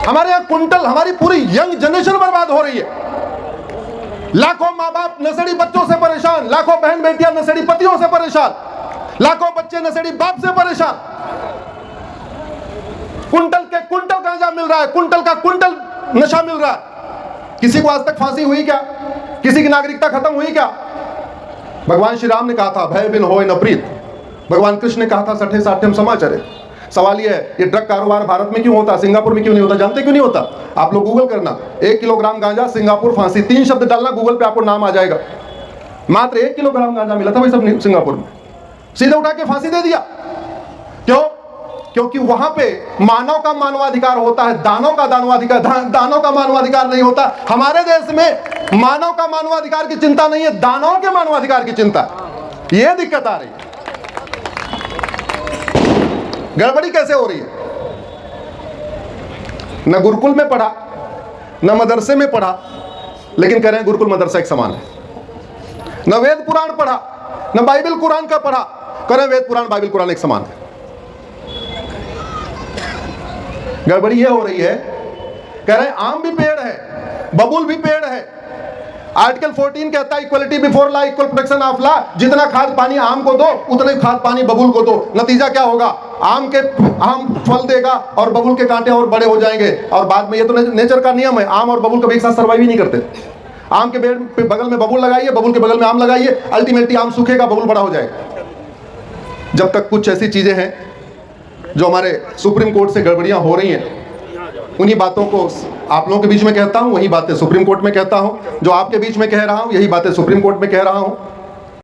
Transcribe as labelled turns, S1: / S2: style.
S1: हमारे यहाँ कुंटल, हमारी पूरी यंग जनरेशन बर्बाद हो रही है। लाखों माँ बाप नशेड़ी बच्चों से परेशान, लाखों बहन बेटियां नशेड़ी पतियों से परेशान, लाखों बच्चे नशेड़ी बाप से परेशान। कुंटल के कुंटल गांजा मिल रहा है, कुंटल का कुंटल नशा मिल रहा है। किसी को आज तक फांसी हुई क्या? किसी की नागरिकता खत्म हुई क्या? भगवान श्री राम ने कहा था भय बिन होय न प्रीत। भगवान कृष्ण ने कहा था सठे साठ्यम समाचरे। सवाल यह है, ये ड्रग कारोबार भारत में क्यों होता, सिंगापुर में क्यों नहीं होता? जानते क्यों नहीं होता? आप लोग गूगल करना, 1 किलोग्राम गांजा सिंगापुर फांसी, 3 शब्द डालना गूगल पे, आपको नाम आ जाएगा। मात्र 1 किलोग्राम गांजा मिला था भाई सब सिंगापुर में, सीधे उठा के फांसी दे दिया। क्यों? क्योंकि वहां पे मानव का मानवाधिकार होता है, दानव का दानवाधिकार, दानव का मानवाधिकार नहीं होता। हमारे देश में मानव का मानवाधिकार की चिंता नहीं है, दानव के मानवाधिकार की चिंता है। यह दिक्कत आ रही है। गड़बड़ी कैसे हो रही है? न गुरुकुल में पढ़ा, न मदरसे में पढ़ा, लेकिन कह रहे हैं गुरुकुल मदरसा एक समान है। न वेद पुराण पढ़ा, न बाइबल कुरान का पढ़ा, कह रहे हैं वेद पुराण बाइबल कुरान एक समान है। गड़बड़ी ये हो रही है, कह रहे हैं आम भी पेड़ है, बबूल भी पेड़ है। आर्टिकल 14 कहता है equality before law, equal protection of law. जितना खाद पानी आम को दो, उतना ही खाद पानी बबूल को दो। नतीजा क्या होगा? आम फल देगा और बबूल के कांटे और बड़े हो जाएंगे। और बाद में, ये तो नेचर का नियम है, आम और बबूल कभी एक साथ सर्वाइव ही नहीं करते। आम के पेड़ पे बगल में बबूल लगाइए, बबूल के बगल में आम लगाइए, अल्टीमेटली आम सूखेगा, बबूल बड़ा हो जाएगा। जब तक कुछ ऐसी चीजें हैं जो हमारे सुप्रीम कोर्ट से गड़बड़ियां हो रही हैं, उन्हीं बातों को आप लोगों के बीच में कहता हूं, वही बातें सुप्रीम कोर्ट में कहता हूं। जो आपके बीच में कह रहा हूं, यही बातें सुप्रीम कोर्ट में कह रहा हूं।